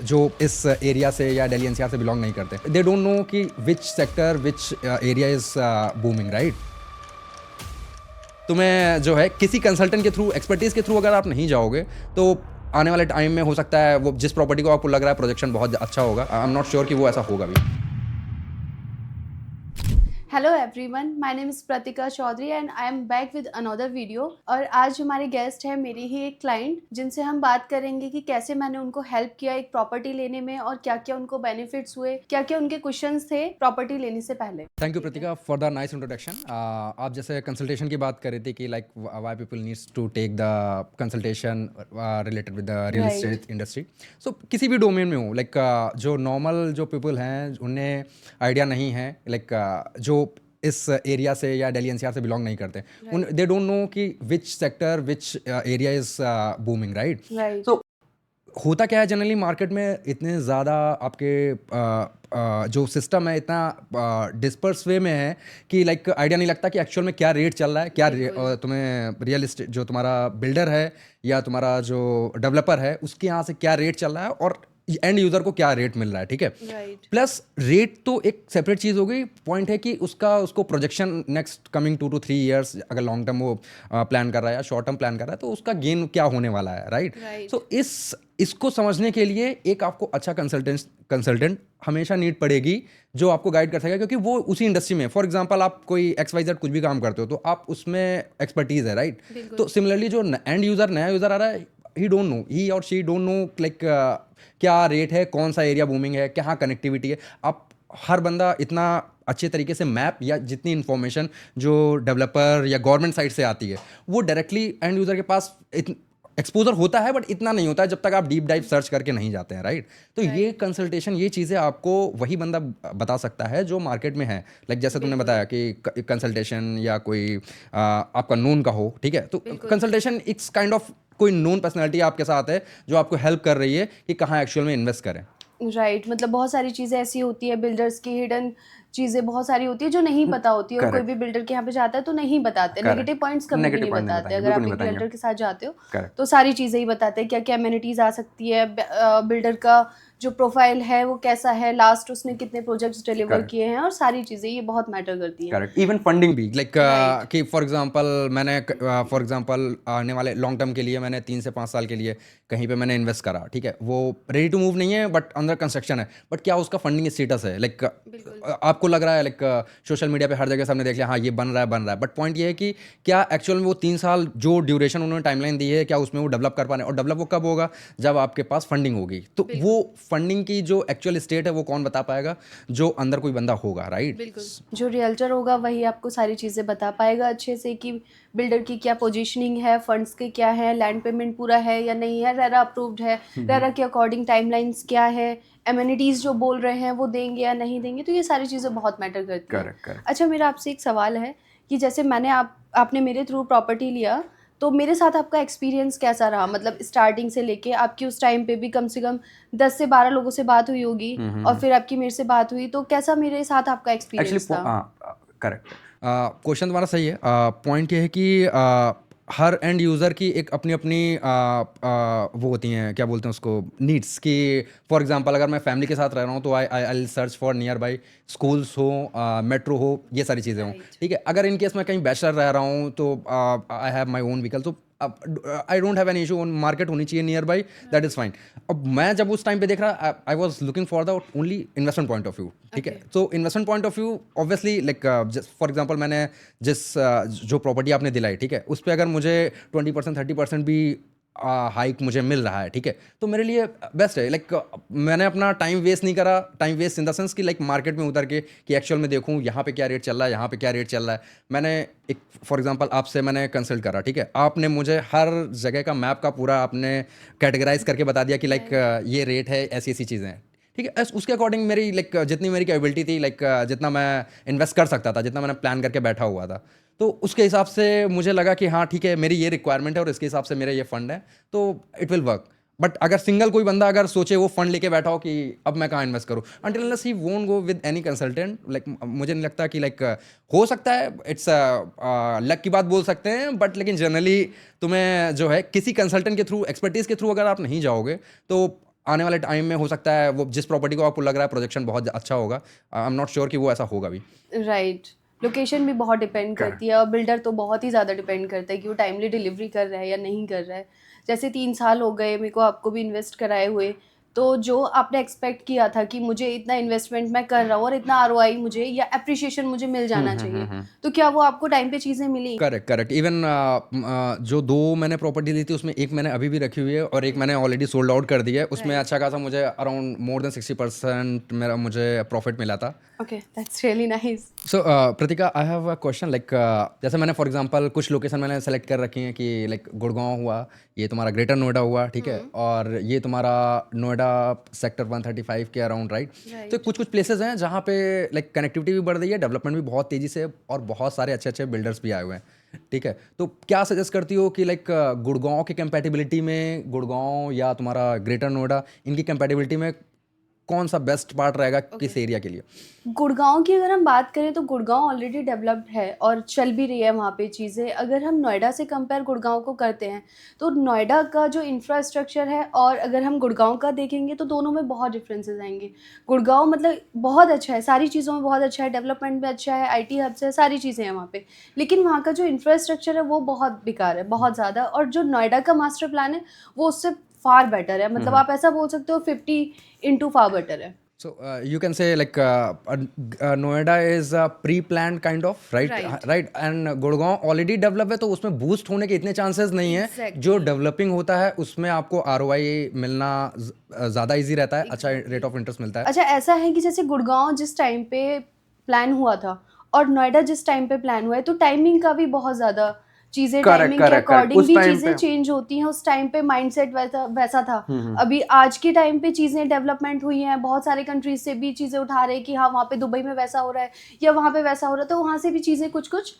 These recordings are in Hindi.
जो इस एरिया से या दिल्ली एनसीआर से बिलोंग नहीं करते, दे डोंट नो कि which sector which area is booming, right. तुम्हें जो है किसी कंसल्टेंट के थ्रू, एक्सपर्टीज के थ्रू अगर आप नहीं जाओगे तो आने वाले टाइम में हो सकता है वो जिस प्रॉपर्टी को आपको लग रहा है प्रोजेक्शन बहुत अच्छा होगा, आई एम नॉट श्योर कि वो ऐसा होगा भी। Hello everyone, my name is Pratika Chaudhary and I am back with another video. और आज हमारे गेस्ट हैं मेरी ही एक क्लाइंट, जिनसे हम बात करेंगे कि कैसे मैंने उनको हेल्प किया एक प्रॉपर्टी लेने में और क्या क्या उनको बेनिफिट्स हुए, क्या क्या उनके क्वेश्चंस थे प्रॉपर्टी लेने से पहले। Thank you Pratika for the nice introduction. आप जैसे कंसल्टेशन की बात कर रही थी कि like why people needs to take the consultation related with the real estate industry. So किसी भी डोमेन में हो, लाइक जो नॉर्मल जो पीपल हैं उन्हें आइडिया नहीं है, लाइक जो इस एरिया से या दिल्ली एनसीआर से बिलोंग नहीं करते, उन दे डोंट नो कि which sector which area is booming, right. So होता क्या है जनरली मार्केट में इतने ज़्यादा आपके जो सिस्टम है इतना डिस्पर्स वे में है कि लाइक आइडिया नहीं लगता कि एक्चुअल में क्या रेट चल रहा है, क्या तुम्हें रियल एस्टेट जो तुम्हारा बिल्डर है या तुम्हारा जो डेवलपर है उसके यहाँ से क्या रेट चल रहा है और एंड यूज़र को क्या रेट मिल रहा है, ठीक है। प्लस रेट तो एक सेपरेट चीज़ हो गई, पॉइंट है कि उसको projection next coming 2 to 3 years अगर लॉन्ग टर्म वो प्लान कर रहा है या शॉर्ट टर्म प्लान कर रहा है तो उसका गेन क्या होने वाला है, राइट। सो इसको समझने के लिए एक आपको अच्छा कंसल्टेंट हमेशा नीड पड़ेगी जो आपको गाइड कर सकेगा, क्योंकि वो उसी इंडस्ट्री में, फॉर एग्जांपल आप कोई XYZ कुछ भी काम करते हो तो आप उसमें एक्सपर्टीज है, राइट। तो सिमिलरली जो एंड यूज़र नया यूज़र आ रहा है, ही और शी डोंट नो लाइक क्या रेट है, कौन सा एरिया बूमिंग है, क्या कनेक्टिविटी है। आप हर बंदा इतना अच्छे तरीके से मैप या जितनी इन्फॉर्मेशन जो डेवलपर या गवर्नमेंट साइड से आती है वो डायरेक्टली एंड यूज़र के पास एक्सपोजर होता है, बट इतना नहीं होता है जब तक आप डीप डाइव सर्च करके नहीं जाते हैं, राइट। तो ये कंसल्टेशन, ये चीज़ें आपको वही बंदा बता सकता है जो मार्केट में है, लाइक जैसे तुमने बताया कि कंसल्टेशन या कोई आपका नोन का हो, ठीक है। तो कंसल्टेशन इट्स काइंड ऑफ कोई नोन पर्सनैलिटी आपके साथ है जो आपको हेल्प कर रही है कि कहाँ एक्चुअल में इन्वेस्ट करें, राइट। मतलब बहुत सारी चीज़ें ऐसी होती है, बिल्डर्स की हिडन चीज़ें बहुत सारी होती है जो नहीं पता होती है, और कोई भी बिल्डर के यहाँ पे जाता है तो नहीं बताते, नेगेटिव पॉइंट्स कभी भी नहीं बताते। अगर आप एक बिल्डर के साथ जाते हो तो सारी चीज़ें ही बताते हैं, क्या क्या अमेनिटीज़ आ सकती है, बिल्डर का जो प्रोफाइल है वो कैसा है, लास्ट उसने कितने प्रोजेक्ट्स डिलीवर किए हैं, और सारी चीज़ें ये बहुत मैटर करती है। करेक्ट। इवन फंडिंग भी, लाइक कि फॉर एग्जांपल आने वाले लॉन्ग टर्म के लिए मैंने 3 से 5 साल के लिए कहीं पे मैंने इन्वेस्ट करा, ठीक है। वो रेडी टू मूव नहीं है बट अंडर कंस्ट्रक्शन है, बट क्या उसका फंडिंग स्टेटस है, लाइक आपको लग रहा है लाइक सोशल मीडिया पे हर जगह सबने देख लिया, हाँ ये बन रहा है, बट पॉइंट ये है कि क्या एक्चुअल में वो 3 साल जो ड्यूरेशन उन्होंने टाइमलाइन दी है क्या उसमें वो डेवलप कर पा रहे हैं, और डेवलप वो कब होगा जब आपके पास फंडिंग होगी। तो वो फंडिंग की जो एक्चुअल स्टेट है वो कौन बता पाएगा, जो अंदर कोई बंदा होगा, राइट। जो रियल्टर होगा वही आपको सारी चीज़ें बता पाएगा अच्छे से कि बिल्डर की क्या पोजीशनिंग है, फंड्स के क्या है, लैंड पेमेंट पूरा है या नहीं है, रेरा अप्रूव्ड है, रेरा के अकॉर्डिंग टाइमलाइंस क्या है, एमिनिटीज़ जो बोल रहे हैं वो देंगे या नहीं देंगे। तो ये सारी चीज़ें बहुत मैटर करती हैं। अच्छा, मेरा आपसे एक सवाल है कि जैसे आपने मेरे थ्रू प्रॉपर्टी लिया, तो मेरे साथ आपका एक्सपीरियंस कैसा रहा? मतलब स्टार्टिंग से लेके आपकी उस टाइम पे भी कम से कम 10 से 12 लोगों से बात हुई होगी, और फिर आपकी मेरे से बात हुई, तो कैसा मेरे साथ आपका एक्सपीरियंस था? करेक्ट। क्वेश्चन तुम्हारा सही है। पॉइंट ये है कि हर एंड यूज़र की एक अपनी अपनी वो होती हैं, क्या बोलते हैं उसको, नीड्स की। फॉर एग्जांपल अगर मैं फैमिली के साथ रह रहा हूँ तो I search for near by schools हो, मेट्रो हो, ये सारी चीज़ें हों, ठीक है। अगर इन केस मैं कहीं बैचलर रह रहा हूँ तो I have my own vehicle, तो I don't have an issue, market होनी चाहिए nearby, that is fine. अब मैं जब उस टाइम पे देख रहा, I was looking for the only investment point of view, ठीक है। तो investment point of view obviously like for example मैंने जो प्रॉपर्टी आपने दिलाई, ठीक है, उस पर अगर मुझे 20% 30% भी हाइक मुझे मिल रहा है, ठीक है, तो मेरे लिए बेस्ट है। लाइक मैंने अपना टाइम वेस्ट नहीं करा, time waste in the sense कि लाइक मार्केट में उतर के कि एक्चुअल में देखूँ यहाँ पे क्या रेट चल रहा है, यहाँ पे क्या रेट चल रहा है। मैंने एक फॉर एग्जांपल आपसे मैंने कंसल्ट करा, ठीक है, आपने मुझे हर जगह का मैप का पूरा आपने कैटेगराइज करके बता दिया कि लाइक ये रेट है, ऐसी ऐसी चीज़ें हैं, ठीक है। उसके अकॉर्डिंग मेरी लाइक जितनी मेरी कैपेबिलिटी थी, लाइक जितना मैं इन्वेस्ट कर सकता था, जितना मैंने प्लान करके बैठा हुआ था, तो उसके हिसाब से मुझे लगा कि हाँ ठीक है, मेरी ये रिक्वायरमेंट है और इसके हिसाब से मेरा ये फंड है, तो इट विल वर्क। बट अगर सिंगल कोई बंदा अगर सोचे वो फंड लेके बैठा हो कि अब मैं कहाँ इन्वेस्ट करूँ, until unless he won't go with any consultant, like मुझे नहीं लगता कि लाइक हो सकता है, इट्स लक की बात बोल सकते हैं, बट लेकिन जनरली तुम्हें जो है किसी कंसल्टेंट के थ्रू, एक्सपर्टीज के थ्रू अगर आप नहीं जाओगे तो आने वाले टाइम में हो सकता है वो जिस प्रॉपर्टी को आपको लग रहा है प्रोजेक्शन बहुत अच्छा होगा, आई एम नॉट श्योर कि वो ऐसा होगा भी। राइट, लोकेशन भी बहुत डिपेंड करती है और बिल्डर तो बहुत ही ज़्यादा डिपेंड करता है कि वो टाइमली डिलीवरी कर रहा है या नहीं कर रहा है। जैसे 3 साल हो गए मेरे को आपको भी इन्वेस्ट कराए हुए, तो जो आपने एक्सपेक्ट किया था कि मुझे इतना इन्वेस्टमेंट मैं कर रहा हूँ और इतना आरओआई मुझे या एप्रिशिएशन मुझे मिल जाना चाहिए, तो क्या वो आपको टाइम पे चीज़ें मिली? Correct correct. इवन जो 2 मैंने प्रॉपर्टी ली थी उसमें एक मैंने अभी भी रखी हुई है और एक मैंने ऑलरेडी सोल्ड आउट कर दी है। उसमें Right. अच्छा खासा मुझे अराउंड मोर देन 60% मेरा मुझे प्रॉफिट मिला था। Okay, that's really nice. So Pratika, I have a question, like जैसे मैंने फॉर एग्जांपल कुछ लोकेशन मैंने सेलेक्ट कर रखी हैं कि लाइक गुड़गांव हुआ, ये तुम्हारा ग्रेटर नोएडा हुआ, ठीक है, और ये तुम्हारा नोएडा सेक्टर 135 के अराउंड, राइट? तो कुछ कुछ प्लेसेस हैं जहाँ पे लाइक कनेक्टिविटी भी बढ़ रही है, डेवलपमेंट भी बहुत तेज़ी से और बहुत सारे अच्छे अच्छे बिल्डर्स भी आए हुए हैं, ठीक है। तो क्या सजेस्ट करती हो कि लाइक गुड़गांव की कंपैटिबिलिटी में, गुड़गांव या तुम्हारा ग्रेटर नोएडा, इनकी कंपैटिबिलिटी में कौन सा बेस्ट पार्ट रहेगा किस एरिया के लिए? गुड़गांव की अगर हम बात करें तो गुड़गांव ऑलरेडी डेवलप्ड है और चल भी रही है वहाँ पे चीज़ें। अगर हम नोएडा से कंपेयर गुड़गांव को करते हैं तो नोएडा का जो इंफ्रास्ट्रक्चर है और अगर हम गुड़गांव का देखेंगे तो दोनों में बहुत डिफरेंसेस आएंगे। गुड़गांव मतलब बहुत अच्छा है, सारी चीज़ों में बहुत अच्छा है, डेवलपमेंट भी अच्छा है, आईटी हब्स है, सारी चीज़ें हैं वहाँ पे, लेकिन वहाँ का जो इंफ्रास्ट्रक्चर है वो बहुत बेकार है, बहुत ज़्यादा। और जो नोएडा का मास्टर प्लान है वो उससे फार बेटर है, मतलब आप ऐसा बोल सकते हो 50 फार बेटर है। So you can say like Noida is a pre-planned kind of, right? Right. Right. And Gurgaon already developed है तो उसमें बूस्ट होने के इतने चांसेस नहीं है। Exactly. जो डेवलपिंग होता है उसमें आपको आरओआई मिलना ज़्यादा इजी रहता है, अच्छा रेट ऑफ इंटरेस्ट मिलता है। अच्छा, ऐसा है कि जैसे गुड़गांव जिस टाइम पे प्लान हुआ था और नोएडा जिस टाइम पे प्लान हुआ है तो टाइमिंग का भी बहुत ज़्यादा चीज़ें, टाइमिंग के अकॉर्डिंग भी चीज़ें चेंज होती हैं। उस टाइम पे माइंडसेट वैसा था। अभी आज के टाइम पे चीज़ें डेवलपमेंट हुई हैं, बहुत सारे कंट्रीज से भी चीज़ें उठा रहे हैं कि हाँ वहाँ पे दुबई में वैसा हो रहा है या वहाँ पे वैसा हो रहा है, तो वहाँ से भी चीज़ें कुछ कुछ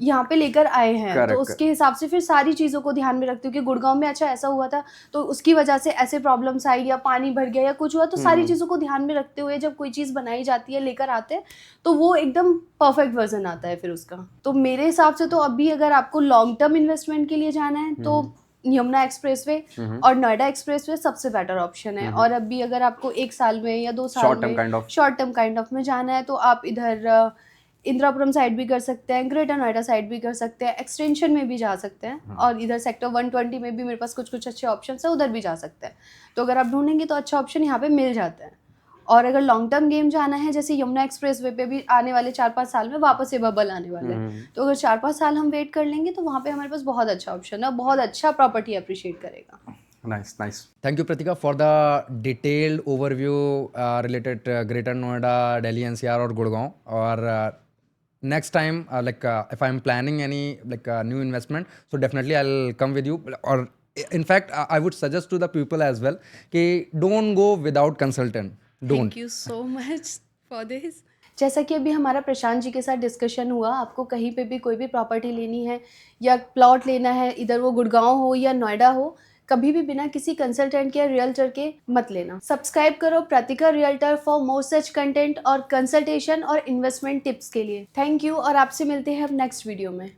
यहाँ पे लेकर आए हैं। तो उसके हिसाब से फिर सारी चीज़ों को ध्यान में रखते हो कि गुड़गांव में अच्छा ऐसा हुआ था तो उसकी वजह से ऐसे प्रॉब्लम्स आई या पानी भर गया या कुछ हुआ, तो सारी चीज़ों को ध्यान में रखते हुए जब कोई चीज़ बनाई जाती है, लेकर आते हैं, तो वो एकदम परफेक्ट वर्जन आता है फिर उसका। तो मेरे हिसाब से तो अभी अगर आपको लॉन्ग टर्म इन्वेस्टमेंट के लिए जाना है तो यमुना एक्सप्रेसवे और नोएडा एक्सप्रेसवे सबसे बेटर ऑप्शन है। और अभी अगर आपको 1 साल में या 2 साल में शॉर्ट टर्म काइंड ऑफ में जाना है तो आप इधर इंदिरापुरम साइड भी कर सकते हैं, ग्रेटर नोएडा साइड भी कर सकते हैं, एक्सटेंशन में भी जा सकते हैं, और इधर सेक्टर 120 में भी मेरे पास कुछ कुछ अच्छे ऑप्शन है, उधर भी जा सकते हैं। तो अगर आप ढूंढेंगे तो अच्छा ऑप्शन यहाँ पे मिल जाता है। और अगर लॉन्ग टर्म गेम जाना है, जैसे यमुना एक्सप्रेसवे पे भी आने वाले 4-5 साल में वापस से बबल आने वाले हैं, तो अगर 4-5 साल हम वेट कर लेंगे तो वहाँ पे हमारे पास बहुत अच्छा ऑप्शन है, बहुत अच्छा प्रॉपर्टी अप्रिशिएट करेगा। Nice, nice. Thank you, Pratika, for the detailed overview related Greater Noida, Delhi NCR और गुड़गांव। और next time, if I'm planning any new investment, so definitely I'll come with you. Or in fact, I would suggest to the people as well कि don't go without consultant. Don't. Thank you so much for this. जैसा कि अभी हमारा प्रशांत जी के साथ डिस्कशन हुआ, आपको कहीं पे भी कोई भी प्रॉपर्टी लेनी है या प्लॉट लेना है, इधर वो गुड़गांव हो या नोएडा हो, कभी भी बिना किसी कंसल्टेंट के या रियल्टर के मत लेना। सब्सक्राइब करो प्रतिका realtor for more such content और कंसल्टेशन और इन्वेस्टमेंट टिप्स के लिए। थैंक यू, और आपसे मिलते हैं अब नेक्स्ट वीडियो में।